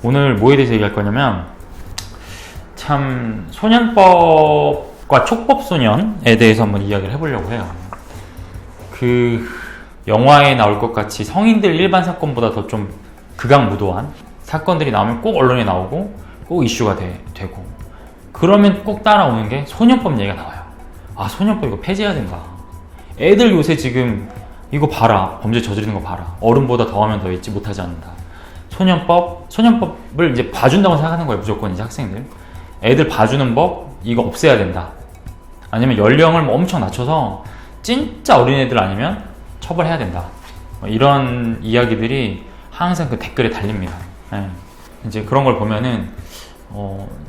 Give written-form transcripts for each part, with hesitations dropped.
오늘 뭐에 대해서 얘기할 거냐면 참 소년법과 촉법소년에 대해서 한번 이야기를 해보려고 해요. 그 영화에 나올 것 같이 성인들 일반 사건보다 더 좀 극악무도한 사건들이 나오면 꼭 언론에 나오고 꼭 이슈가 되고 그러면 꼭 따라오는 게 소년법 얘기가 나와요. 아, 소년법 이거 폐지해야 된다. 애들 요새 지금 이거 봐라, 범죄 저지르는 거 봐라, 어른보다 더하면 더했지 못하지 않는다. 소년법을 이제 봐준다고 생각하는 거예요. 무조건 이제 학생들 애들 봐주는 법 이거 없애야 된다. 아니면 연령을 뭐 엄청 낮춰서 진짜 어린애들 아니면 처벌해야 된다. 이런 이야기들이 항상 그 댓글에 달립니다. 네. 이제 그런 걸 보면은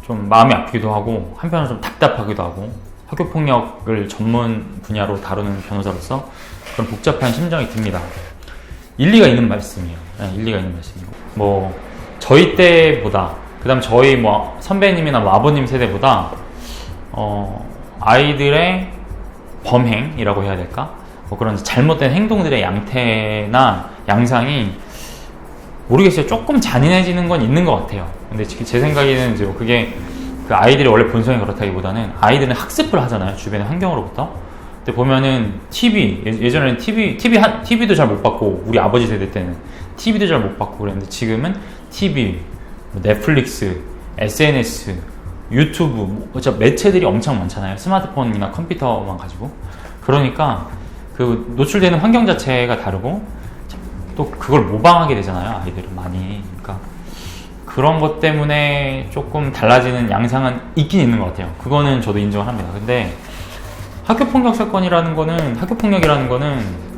좀 마음이 아프기도 하고 한편으로 좀 답답하기도 하고, 학교폭력을 전문 분야로 다루는 변호사로서 그런 복잡한 심정이 듭니다. 일리가 있는 말씀이에요. 네, 일리가 있는 말씀이고, 뭐 저희 때보다, 그 다음 저희 뭐 선배님이나 뭐 아버님 세대보다 아이들의 범행이라고 해야 될까? 뭐 그런 잘못된 행동들의 양태나 양상이 모르겠어요. 조금 잔인해지는 건 있는 것 같아요. 근데 제 생각에는 이제 그게 그 아이들이 원래 본성이 그렇다기보다는 아이들은 학습을 하잖아요. 주변의 환경으로부터. 근데 보면은 예전에는 TV도 잘 못 봤고, 우리 아버지 세대 때는 TV도 잘 못 봤고 그랬는데 지금은 TV, 넷플릭스, SNS, 유튜브, 매체들이 엄청 많잖아요. 스마트폰이나 컴퓨터만 가지고. 그러니까 그 노출되는 환경 자체가 다르고 또 그걸 모방하게 되잖아요. 아이들은 많이. 그러니까 그런 것 때문에 조금 달라지는 양상은 있긴 있는 것 같아요. 그거는 저도 인정을 합니다. 근데 학교폭력 사건이라는 거는, 학교폭력이라는 거는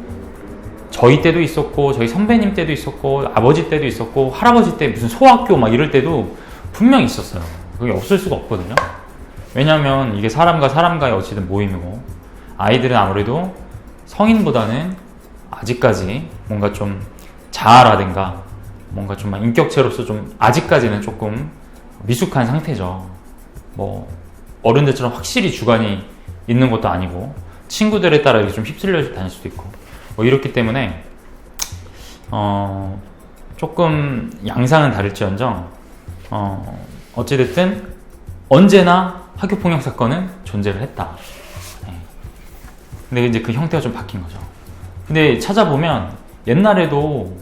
저희 때도 있었고, 저희 선배님 때도 있었고, 아버지 때도 있었고, 할아버지 때 무슨 소학교 막 이럴 때도 분명히 있었어요. 그게 없을 수가 없거든요. 왜냐하면 이게 사람과 사람과의 어찌든 모임이고, 아이들은 아무래도 성인보다는 아직까지 뭔가 좀 자아라든가 뭔가 좀 인격체로서 좀 아직까지는 조금 미숙한 상태죠. 뭐 어른들처럼 확실히 주관이 있는 것도 아니고 친구들에 따라 좀 휩쓸려 다닐 수도 있고 뭐 이렇기 때문에 조금 양상은 다를지언정 어찌됐든 언제나 학교폭력 사건은 존재를 했다. 네. 근데 이제 그 형태가 좀 바뀐 거죠. 근데 찾아보면 옛날에도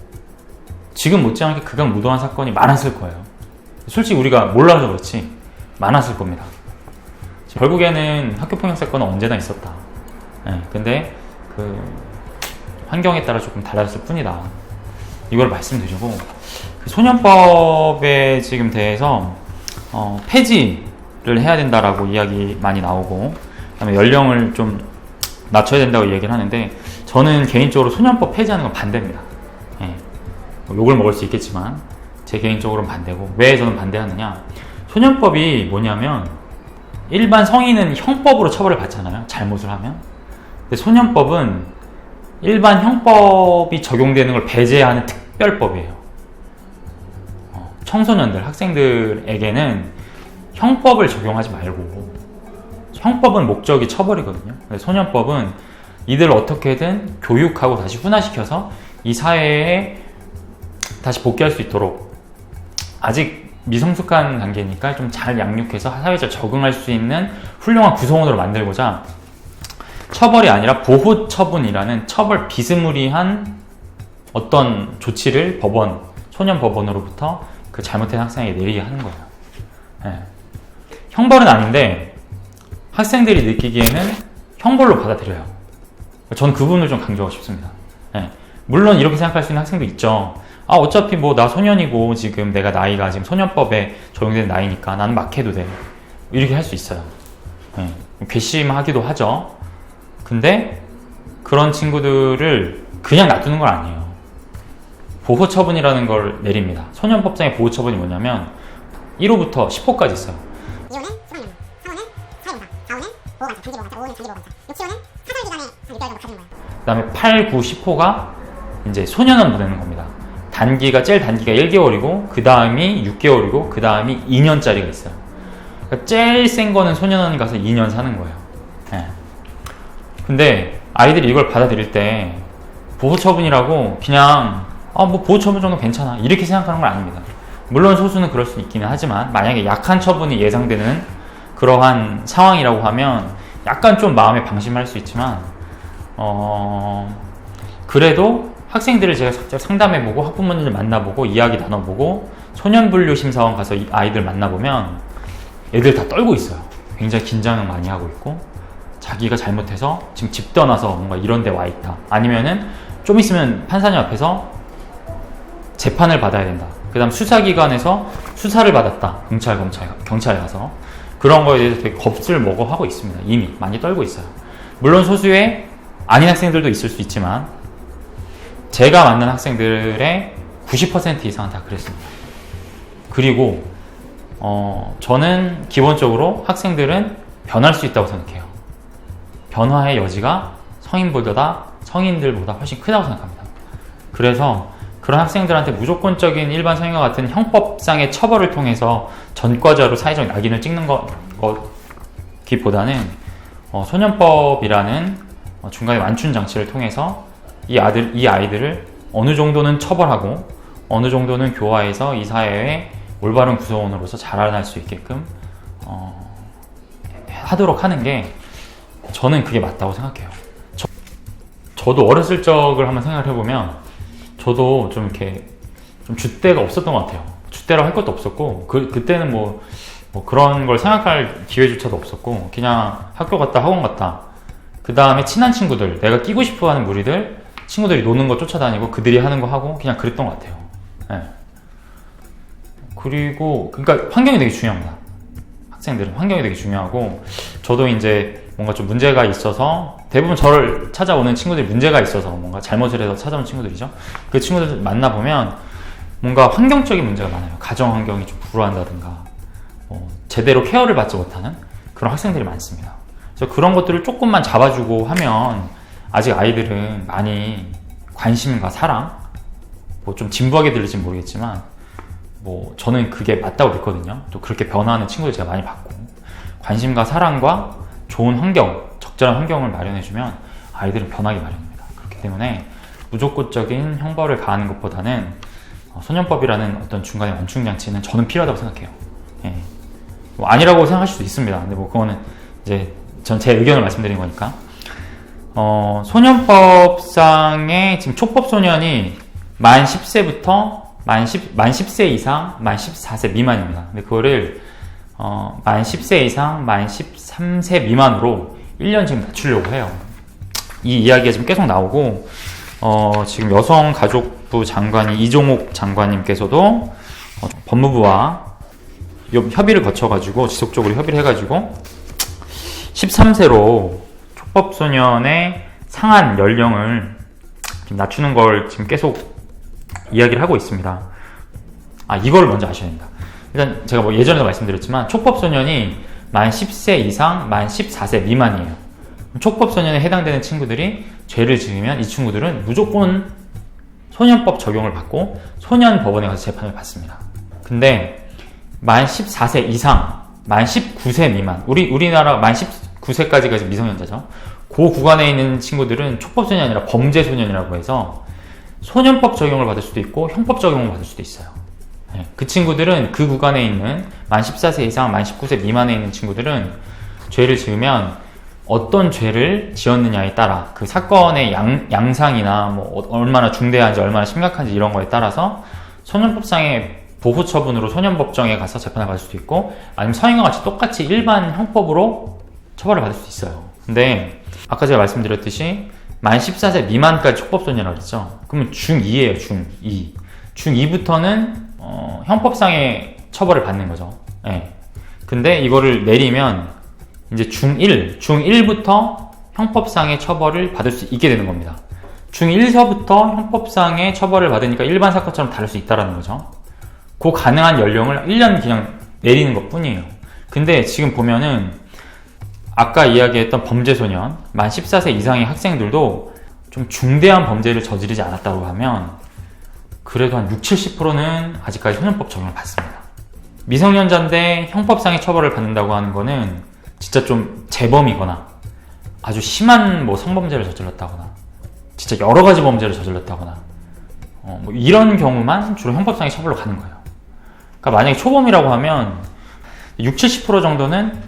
지금 못지않게 극악무도한 사건이 많았을 거예요. 솔직히 우리가 몰라서 그렇지 많았을 겁니다. 결국에는 학교폭력 사건은 언제나 있었다. 네, 근데 그 환경에 따라 조금 달라졌을 뿐이다. 이걸 말씀드리고, 그 소년법에 지금 대해서 폐지를 해야 된다라고 이야기 많이 나오고, 그다음에 연령을 좀 낮춰야 된다고 얘기를 하는데, 저는 개인적으로 소년법 폐지하는 건 반대입니다. 예. 욕을 먹을 수 있겠지만 제 개인적으로는 반대고, 왜 저는 반대하느냐, 소년법이 뭐냐면 일반 성인은 형법으로 처벌을 받잖아요, 잘못을 하면. 근데 소년법은 일반 형법이 적용되는 걸 배제하는 특별법이에요. 청소년들, 학생들에게는 형법을 적용하지 말고, 형법은 목적이 처벌이거든요. 근데 소년법은 이들을 어떻게든 교육하고 다시 훈화시켜서 이 사회에 다시 복귀할 수 있도록, 아직 미성숙한 단계니까 좀 잘 양육해서 사회에 잘 적응할 수 있는 훌륭한 구성원으로 만들고자 처벌이 아니라 보호 처분이라는 처벌 비스무리한 어떤 조치를 소년 법원으로부터 그 잘못된 학생에게 내리게 하는 거예요. 네. 형벌은 아닌데 학생들이 느끼기에는 형벌로 받아들여요. 저는 그 부분을 좀 강조하고 싶습니다. 네. 물론 이렇게 생각할 수 있는 학생도 있죠. 아, 어차피 뭐 나 소년이고 지금 내가 나이가 지금 소년법에 적용되는 나이니까 나는 막 해도 돼. 이렇게 할 수 있어요. 네. 괘씸하기도 하죠. 근데 그런 친구들을 그냥 놔두는 건 아니에요. 보호처분이라는 걸 내립니다. 소년법상의 보호처분이 뭐냐면 1호부터 10호까지 있어요. 2호는 수방령, 4호는 사회봉사, 4호는 보호관찰, 단기보호관찰, 6호는 사설기관에 6개월 정도 가주는 거예요. 그 다음에 8, 9, 10호가 이제 소년원 보내는 겁니다. 제일 단기가 1개월이고 그 다음이 6개월이고 그 다음이 2년짜리가 있어요. 그러니까 제일 센 거는 소년원 가서 2년 사는 거예요. 네. 근데 아이들이 이걸 받아들일 때 보호처분이라고 그냥 뭐 보호처분 정도 괜찮아 이렇게 생각하는 건 아닙니다. 물론 소수는 그럴 수 있기는 하지만 만약에 약한 처분이 예상되는 그러한 상황이라고 하면 약간 좀 마음에 방심할 수 있지만 그래도 학생들을 제가 직접 상담해보고 학부모님들 만나보고 이야기 나눠보고 소년분류심사원 가서 이 아이들 만나보면 애들 다 떨고 있어요. 굉장히 긴장을 많이 하고 있고 자기가 잘못해서 지금 집 떠나서 뭔가 이런 데 와 있다. 아니면은 좀 있으면 판사님 앞에서 재판을 받아야 된다. 그 다음 수사기관에서 수사를 받았다. 경찰에 가서. 그런 거에 대해서 되게 겁을 먹어 하고 있습니다. 이미 많이 떨고 있어요. 물론 소수의 아닌 학생들도 있을 수 있지만 제가 만난 학생들의 90% 이상은 다 그랬습니다. 그리고 저는 기본적으로 학생들은 변할 수 있다고 생각해요. 변화의 여지가 성인들보다 훨씬 크다고 생각합니다. 그래서 그런 학생들한테 무조건적인 일반 성인과 같은 형법상의 처벌을 통해서 전과자로 사회적 낙인을 찍는 것기보다는 소년법이라는 중간에 완춘 장치를 통해서 이 아이들을 어느 정도는 처벌하고 어느 정도는 교화해서 이 사회의 올바른 구성원으로서 자라날 수 있게끔 하도록 하는 게 저는 그게 맞다고 생각해요. 저도 어렸을 적을 한번 생각을 해보면 저도 좀 이렇게 좀 줏대가 없었던 것 같아요. 줏대라고 할 것도 없었고 그때는 뭐 그런 걸 생각할 기회조차도 없었고 그냥 학교 갔다 학원 갔다 그 다음에 친한 친구들 내가 끼고 싶어하는 무리들 친구들이 노는 거 쫓아다니고 그들이 하는 거 하고 그냥 그랬던 것 같아요. 네. 그리고 그러니까 환경이 되게 중요합니다. 학생들은 환경이 되게 중요하고 저도 이제 뭔가 좀 문제가 있어서 대부분 저를 찾아오는 친구들이 문제가 있어서 뭔가 잘못을 해서 찾아온 친구들이죠. 그 친구들 만나보면 뭔가 환경적인 문제가 많아요. 가정 환경이 좀 불우한다든가 제대로 케어를 받지 못하는 그런 학생들이 많습니다. 그래서 그런 것들을 조금만 잡아주고 하면 아직 아이들은 많이 관심과 사랑 뭐 좀 진부하게 들릴지 모르겠지만 뭐 저는 그게 맞다고 믿거든요. 또 그렇게 변화하는 친구들 제가 많이 봤고 관심과 사랑과 좋은 환경, 적절한 환경을 마련해주면 아이들은 변하기 마련입니다. 그렇기 때문에 무조건적인 형벌을 가하는 것보다는 소년법이라는 어떤 중간의 완충장치는 저는 필요하다고 생각해요. 예. 뭐 아니라고 생각하실 수도 있습니다. 근데 뭐 그거는 이제 전 제 의견을 말씀드린 거니까. 소년법상의 지금 촉법소년이 만 10세부터 만 10세 이상, 만 14세 미만입니다. 근데 그거를 만 10세 이상, 만 13세 미만으로 1년 지금 낮추려고 해요. 이 이야기가 지금 계속 나오고 지금 여성가족부 장관이 이종옥 장관님께서도 법무부와 협의를 거쳐가지고 지속적으로 협의를 해가지고 13세로 촉법소년의 상한 연령을 지금 낮추는 걸 지금 계속 이야기를 하고 있습니다. 이걸 먼저 아셔야 됩니다. 일단 제가 뭐 예전에도 말씀드렸지만 촉법소년이 만 10세 이상, 만 14세 미만이에요. 촉법소년에 해당되는 친구들이 죄를 지으면 이 친구들은 무조건 소년법 적용을 받고 소년법원에 가서 재판을 받습니다. 근데 만 14세 이상, 만 19세 미만, 우리나라 만 19세까지가 미성년자죠. 그 구간에 있는 친구들은 촉법소년이 아니라 범죄소년이라고 해서 소년법 적용을 받을 수도 있고 형법 적용을 받을 수도 있어요. 그 친구들은 그 구간에 있는 만 14세 이상, 만 19세 미만에 있는 친구들은 죄를 지으면 어떤 죄를 지었느냐에 따라 그 사건의 양상이나 뭐 얼마나 중대한지 얼마나 심각한지 이런 거에 따라서 소년법상의 보호처분으로 소년법정에 가서 재판을 받을 수도 있고 아니면 성인과 같이 똑같이 일반 형법으로 처벌을 받을 수도 있어요. 근데 아까 제가 말씀드렸듯이 만 14세 미만까지 촉법소년이라고 그랬죠. 그러면 중2예요. 중2. 중2부터는 형법상의 처벌을 받는 거죠. 네. 근데 이거를 내리면 이제 중1부터 형법상의 처벌을 받을 수 있게 되는 겁니다. 중1서부터 형법상의 처벌을 받으니까 일반 사건처럼 다룰 수 있다는 거죠. 그 가능한 연령을 1년 그냥 내리는 것 뿐이에요. 근데 지금 보면은 아까 이야기했던 범죄소년, 만 14세 이상의 학생들도 좀 중대한 범죄를 저지르지 않았다고 하면 그래도 한 60-70%는 아직까지 소년법 적용을 받습니다. 미성년자인데 형법상의 처벌을 받는다고 하는 거는 진짜 좀 재범이거나 아주 심한 뭐 성범죄를 저질렀다거나 진짜 여러 가지 범죄를 저질렀다거나 뭐 이런 경우만 주로 형법상의 처벌로 가는 거예요. 그러니까 만약에 초범이라고 하면 60-70% 정도는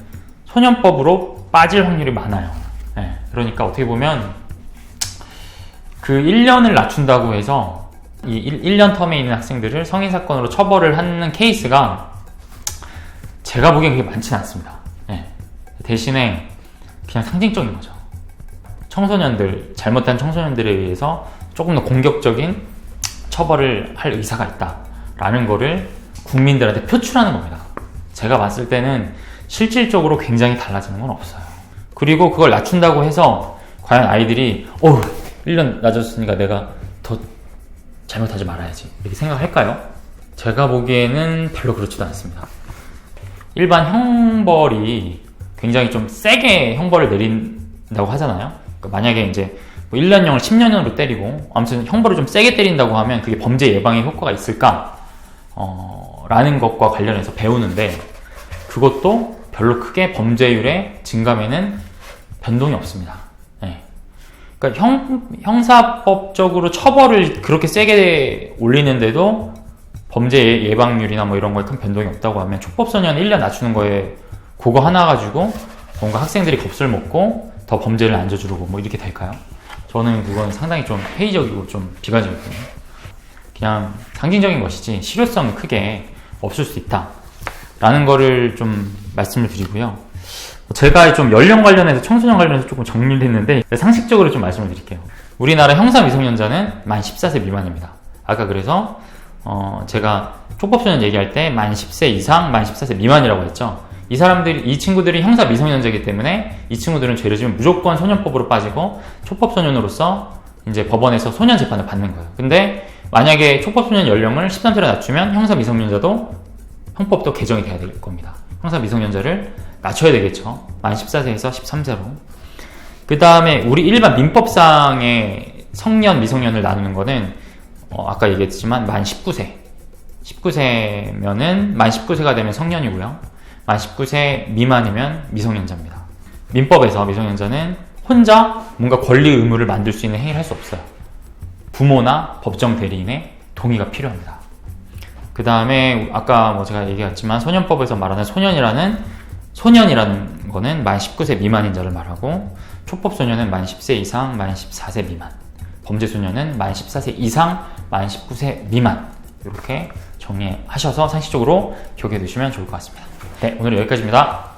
소년법으로 빠질 확률이 많아요. 네, 그러니까 어떻게 보면 그 1년을 낮춘다고 해서 이 1년 텀에 있는 학생들을 성인사건으로 처벌을 하는 케이스가 제가 보기엔 그게 많지는 않습니다. 네, 대신에 그냥 상징적인 거죠. 청소년들, 잘못한 청소년들에 의해서 조금 더 공격적인 처벌을 할 의사가 있다라는 거를 국민들한테 표출하는 겁니다. 제가 봤을 때는 실질적으로 굉장히 달라지는 건 없어요. 그리고 그걸 낮춘다고 해서 과연 아이들이 1년 낮았으니까 내가 더 잘못하지 말아야지 이렇게 생각할까요? 제가 보기에는 별로 그렇지도 않습니다. 일반 형벌이 굉장히 좀 세게 형벌을 내린다고 하잖아요. 그러니까 만약에 이제 뭐 1년형을 10년형으로 때리고 아무튼 형벌을 좀 세게 때린다고 하면 그게 범죄 예방에 효과가 있을까? 라는 것과 관련해서 배우는데 그것도 별로 크게 범죄율의 증감에는 변동이 없습니다. 네. 그러니까 형사법적으로 처벌을 그렇게 세게 올리는데도 범죄 예방률이나 뭐 이런 거에 큰 변동이 없다고 하면 촉법소년 1년 낮추는 거에 그거 하나 가지고 뭔가 학생들이 겁을 먹고 더 범죄를 안 저지르고 뭐 이렇게 될까요? 저는 그건 상당히 좀 회의적이고 좀 비관적이거든요. 그냥 상징적인 것이지 실효성은 크게 없을 수 있다 라는 거를 좀 말씀을 드리고요. 제가 좀 연령 관련해서 청소년 관련해서 조금 정리를 했는데 상식적으로 좀 말씀을 드릴게요. 우리나라 형사 미성년자는 만 14세 미만입니다. 아까 그래서 제가 촉법소년 얘기할 때 만 10세 이상, 만 14세 미만이라고 했죠. 이 친구들이 형사 미성년자이기 때문에 이 친구들은 죄를 지면 무조건 소년법으로 빠지고 촉법소년으로서 이제 법원에서 소년 재판을 받는 거예요. 근데 만약에 촉법소년 연령을 13세로 낮추면 형사 미성년자도 형법도 개정이 돼야 될 겁니다. 형사 미성년자를 낮춰야 되겠죠. 만 14세에서 13세로. 그 다음에 우리 일반 민법상의 성년, 미성년을 나누는 거는 아까 얘기했지만 만 19세. 19세면은 만 19세가 되면 성년이고요. 만 19세 미만이면 미성년자입니다. 민법에서 미성년자는 혼자 뭔가 권리 의무를 만들 수 있는 행위를 할 수 없어요. 부모나 법정 대리인의 동의가 필요합니다. 그 다음에 아까 뭐 제가 얘기했지만 소년법에서 말하는 소년이라는 거는 만 19세 미만인 자를 말하고 촉법소년은 만 10세 이상, 만 14세 미만, 범죄소년은 만 14세 이상, 만 19세 미만 이렇게 정리하셔서 상식적으로 기억해 두시면 좋을 것 같습니다. 네, 오늘은 여기까지입니다.